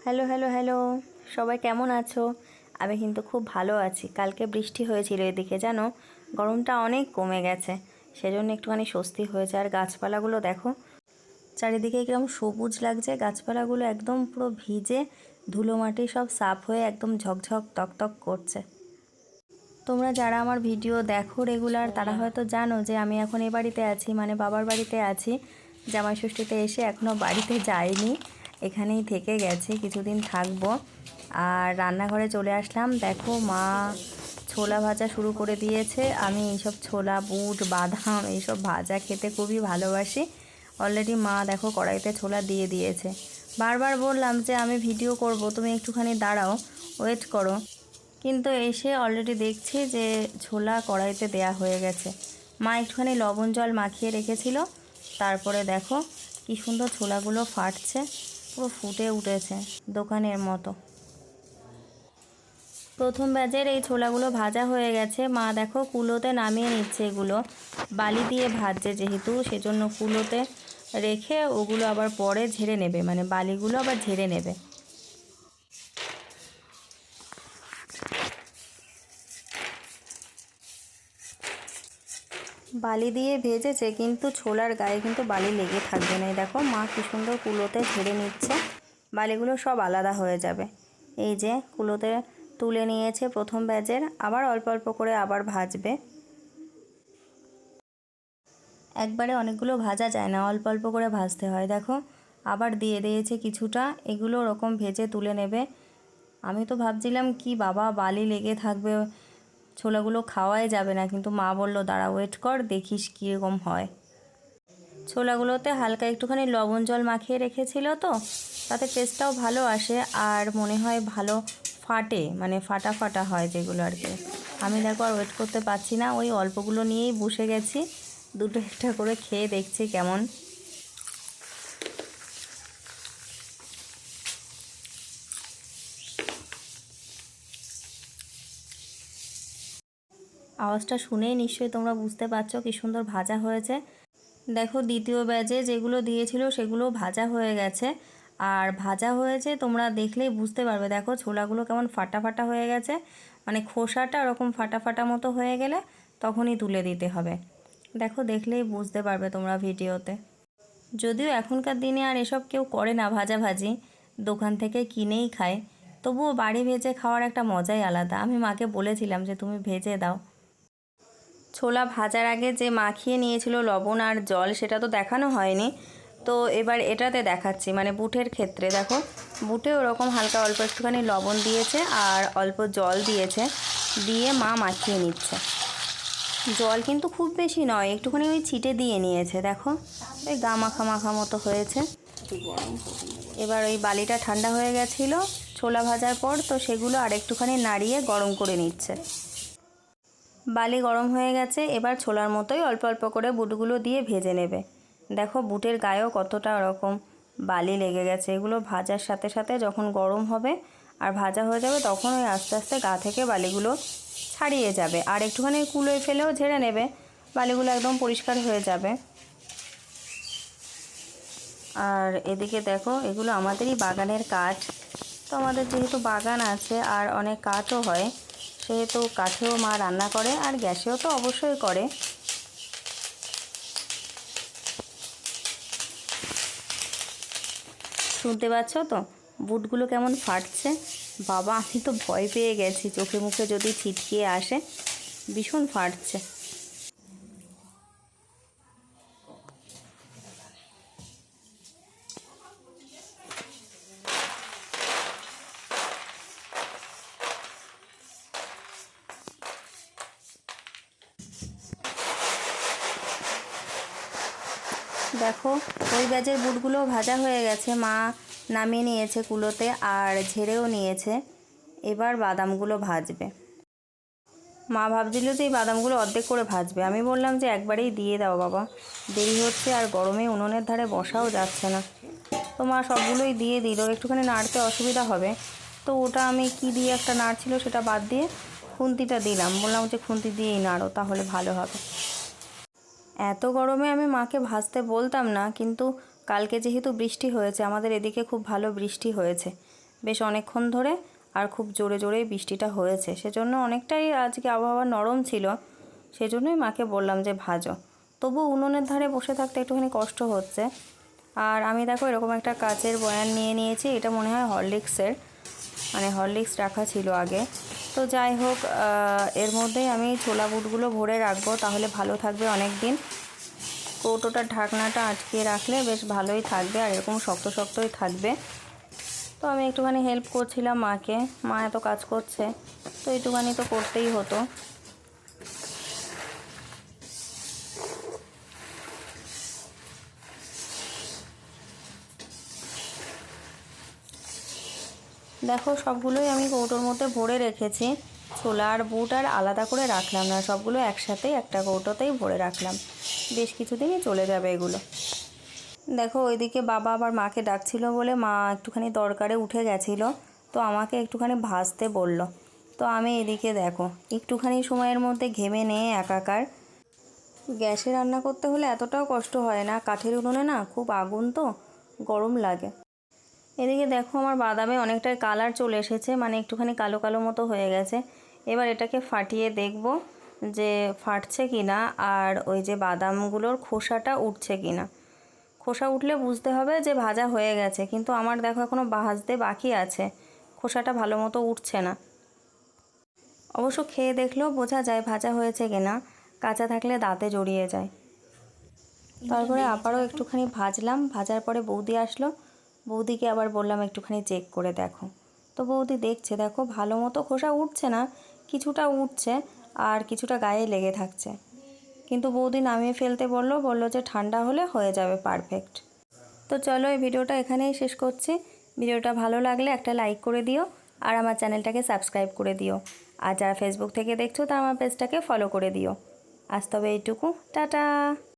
Hello hello hello, সবাই কেমন আছো? আমি কিন্তু খুব ভালো আছি। কালকে বৃষ্টি হয়েছিল এদিকে, জানো, গরমটা অনেক কমে গেছে, সেজন্য একটুখানি স্বস্তি হয়েছে। আর গাছপালাগুলো দেখো, চারিদিকে কিরকম সবুজ লাগছে, গাছপালাগুলো একদম পুরো ভিজে ধুলো মাটি সব সাফ হয়ে একদম ঝকঝক তকতক করছে। তোমরা যারা আমার ভিডিও দেখো রেগুলার, তারা হয়তো জানো যে আমি এখন এ বাড়িতে আছি, মানে বাবার বাড়িতে আছি। জামাই ষষ্ঠীতে এসে এখনও বাড়িতে যাইনি, এখানেই থেকে গেছি, কিছুদিন থাকবো। আর রান্নাঘরে চলে আসলাম। দেখো, মা ছোলা ভাজা শুরু করে দিয়েছে। আমি এইসব ছোলা, বুট, বাদাম এইসব ভাজা খেতে খুবই ভালোবাসি। অলরেডি মা দেখো কড়াইতে ছোলা দিয়ে দিয়েছে। বারবার বললাম যে আমি ভিডিও করব, তুমি একটুখানি দাঁড়াও, ওয়েট করো, কিন্তু এসে অলরেডি দেখছি যে ছোলা কড়াইতে দেয়া হয়ে গেছে। মা একটুখানি লবণ জল মাখিয়ে রেখেছিল, তারপরে দেখো কি সুন্দর ছোলাগুলো ফাটছে, পুরো ফুটে উঠেছে দোকানের মতো। প্রথম ব্যাচের এই ছোলাগুলো ভাজা হয়ে গেছে। মা দেখো কুলোতে নামিয়ে নিচ্ছে, এগুলো বালি দিয়ে ভাজছে যেহেতু, সেজন্য কুলোতে রেখে ওগুলো আবার পরে ঝেড়ে নেবে, মানে বালিগুলো আবার ঝেড়ে নেবে। বালি দিয়ে ভেজেছে, কিন্তু ছোলার গায়ে কিন্তু বালি লেগে থাকবে না। দেখো মা কি সুন্দর কুলোতে ঝেড়ে নিচ্ছে, বালিগুলো সব আলাদা হয়ে যাবে। এই যে কুলোতে তুলে নিয়েছে প্রথম ব্যাচের, আবার অল্প অল্প করে আবার ভাজবে। একবারে অনেকগুলো ভাজা যায় না, অল্প অল্প করে ভাজতে হয়। দেখো আবার দিয়ে দিয়েছে কিছুটা, এগুলো ওরকম ভেজে তুলে নেবে। আমি তো ভাবছিলাম কি বাবা বালি লেগে থাকবে, ছোলাগুলো খাওয়াই যাবে না, কিন্তু মা বললো দাঁড়া ওয়েট কর, দেখিস কীরকম হয়। ছোলাগুলোতে হালকা একটুখানি লবণ জল মাখিয়ে রেখেছিল তো, তাতে টেস্টটাও ভালো আসে, আর মনে হয় ভালো ফাটে, মানে ফাটা ফাটা হয় যেগুলো আর কি। আমি দেখো আর ওয়েট করতে পারছি না, ওই অল্পগুলো নিয়েই বসে গেছি, দুটো একটা করে খেয়ে দেখছি কেমন। আওয়াজটা শুনেই নিশ্চয়ই তোমরা বুঝতে পারছো কি সুন্দর ভাজা হয়েছে। দেখো দ্বিতীয় ব্যাচে যেগুলো দিয়েছিল সেগুলো ভাজা হয়ে গেছে, আর ভাজা হয়েছে তোমরা দেখলেই বুঝতে পারবে। দেখো ছোলাগুলো কেমন ফাটা ফাটা হয়ে গেছে, মানে খোসাটা ওরকম ফাটা ফাটা মতো হয়ে গেলে তখনই তুলে দিতে হবে। দেখো দেখলেই বুঝতে পারবে তোমরা ভিডিওতে। যদিও এখনকার দিনে আর এসব কেউ করে না, ভাজাভাজি দোকান থেকে কিনেই খায়, তবুও বাড়ি ভেজে খাওয়ার একটা মজাই আলাদা। আমি মাকে বলেছিলাম যে তুমি ভেজে দাও। ছোলা ভাজার আগে যে মাখিয়ে নিয়েছিল লবণ আর জল, সেটা তো দেখানো হয়নি, তো এবার এটাতে দেখাচ্ছি। মানে বুটের ক্ষেত্রে দেখো, বুটে ওরকম হালকা অল্প একটুখানি লবণ দিয়েছে আর অল্প জল দিয়েছে, দিয়ে মা মাখিয়ে নিচ্ছে। জল কিন্তু খুব বেশি নয়, একটুখানি ওই ছিটে দিয়ে নিয়েছে। দেখো ওই গা মাখা মাখা মতো হয়েছে। এবার ওই বালিটা ঠান্ডা হয়ে গেছিলো ছোলা ভাজার পর, তো সেগুলো আর একটুখানি নাড়িয়ে গরম করে নিচ্ছে। বালি গরম হয়ে গেছে, এবার ছোলার মতোই অল্প অল্প করে বুটগুলো দিয়ে ভেজে নেবে। দেখো বুটের গায়েও কতটা ওরকম বালি লেগে গেছে। এগুলো ভাজার সাথে সাথে যখন গরম হবে আর ভাজা হয়ে যাবে, তখন ওই আস্তে আস্তে গা থেকে বালিগুলো ছাড়িয়ে যাবে। আর একটুখানি কুলোয় ফেলেও ঝেড়ে নেবে, বালিগুলো একদম পরিষ্কার হয়ে যাবে। আর এদিকে দেখো, এগুলো আমাদেরই বাগানের কাঠ, তো আমাদের যেহেতু বাগান আছে আর অনেক কাঠও হয়, সেহেতু কাঠেও মা রান্না করে, আর গ্যাসেও তো অবশ্যই করে। শুনতে পাচ্ছ তো বুটগুলো কেমন ফাটছে? বাবা আমি তো ভয় পেয়ে গেছি, চোখে মুখে যদি ছিটকিয়ে আসে, ভীষণ ফাটছে। দেখো ওই ব্যাচের বুটগুলো ভাজা হয়ে গেছে, মা নামিয়ে নিয়েছে কুলোতে আর ঝেড়েও নিয়েছে। এবার বাদামগুলো ভাজবে। মা ভাবছিল যে এই বাদামগুলো অর্ধেক করে ভাজবে, আমি বললাম যে একবারেই দিয়ে দাও বাবা, দেরি হচ্ছে আর গরমে উনুনের ধারে বসাও যাচ্ছে না। তো মা সবগুলোই দিয়ে দিল, একটুখানি নাড়তে অসুবিধা হবে, তো ওটা আমি কি দিয়ে একটা নাড়ছিল সেটা বাদ দিয়ে খুন্তিটা দিলাম, বললাম যে খুন্তি দিয়েই নাড়ো তাহলে ভালো হবে। এত গরমে আমি মাকে ভাজতে বলতাম না, কিন্তু কালকে যেহেতু বৃষ্টি হয়েছে, আমাদের এদিকে খুব ভালো বৃষ্টি হয়েছে, বেশ অনেকক্ষণ ধরে, আর খুব জোরে জোরেই বৃষ্টিটা হয়েছে, সেজন্য অনেকটাই আজকে আবহাওয়া নরম ছিল। সেজন্যই মাকে বললাম যে ভাজো। তবু উনুনের ধারে বসে থাকতে একটুখানি কষ্ট হচ্ছে। আর আমি দেখো এরকম একটা কাচের বয়ান নিয়ে নিয়েছি, এটা মনে হয় হরলিক্সের, মানে হরলিক্স রাখা ছিল আগে। তো যাই হোক, এর মধ্যেই আমি ছোলা বুটগুলো ভরে রাখবো, তাহলে ভালো থাকবে অনেক দিন। কৌটোটার ঢাকনাটা আটকে রাখলে বেশ ভালোই থাকবে, আর এরকম শক্ত শক্তই থাকবে। তো আমি একটুখানি হেল্প করছিলাম মাকে, মা এত কাজ করছে তো একটুখানি তো করতেই হতো। দেখো সবগুলোই আমি কৌটোর মধ্যে ভরে রেখেছি। ছোলা আর বুট আর আলাদা করে রাখলাম না, সবগুলো একসাথেই একটা কৌটোতেই ভরে রাখলাম। বেশ কিছুদিনই চলে যাবে এগুলো। দেখো ওইদিকে বাবা আবার মাকে ডাকছিল বলে মা একটুখানি দরকারে উঠে গেছিলো, তো আমাকে একটুখানি ভাজতে বলল। তো আমি এদিকে দেখো একটুখানি সময়ের মধ্যে ঘেমে নিয়ে একাকার। গ্যাসে রান্না করতে হলে এতটাও কষ্ট হয় না, কাঠের উনুনে না খুব আগুন তো গরম লাগে। এদিকে দেখো আমার বাদামে অনেকটাই কালার চলে এসেছে, মানে একটুখানি কালো কালো মতো হয়ে গেছে। এবার এটাকে ফাটিয়ে দেখব যে ফাটছে কি না, আর ওই যে বাদামগুলোর খোসাটা উঠছে কি না। খোসা উঠলে বুঝতে হবে যে ভাজা হয়ে গেছে, কিন্তু আমার দেখো এখনও ভাজতে বাকি আছে, খোসাটা ভালো মতো উঠছে না। অবশ্য খেয়ে দেখলেও বোঝা যায় ভাজা হয়েছে কিনা, কাঁচা থাকলে দাঁতে জড়িয়ে যায়। তারপরে আবারও একটুখানি ভাজলাম, ভাজার পরে বৌদি আসলো, বৌদিকে আবার বললাম একটুখানি চেক করে দেখো। তো বৌদি দেখছে, দেখো ভালো মতো খোসা উঠছে না, কিছুটা উঠছে আর কিছুটা গায়ে লেগে থাকছে। কিন্তু বৌদি নামিয়ে ফেলতে বললো যে ঠান্ডা হলে হয়ে যাবে পারফেক্ট। তো চলো এই ভিডিওটা এখানেই শেষ করছি। ভিডিওটা ভালো লাগলে একটা লাইক করে দিও, আর আমার চ্যানেলটাকে সাবস্ক্রাইব করে দিও। আর যারা ফেসবুক থেকে দেখছো তারা আমার পেজটাকে ফলো করে দিও। আজ তবে এইটুকু, টাটা।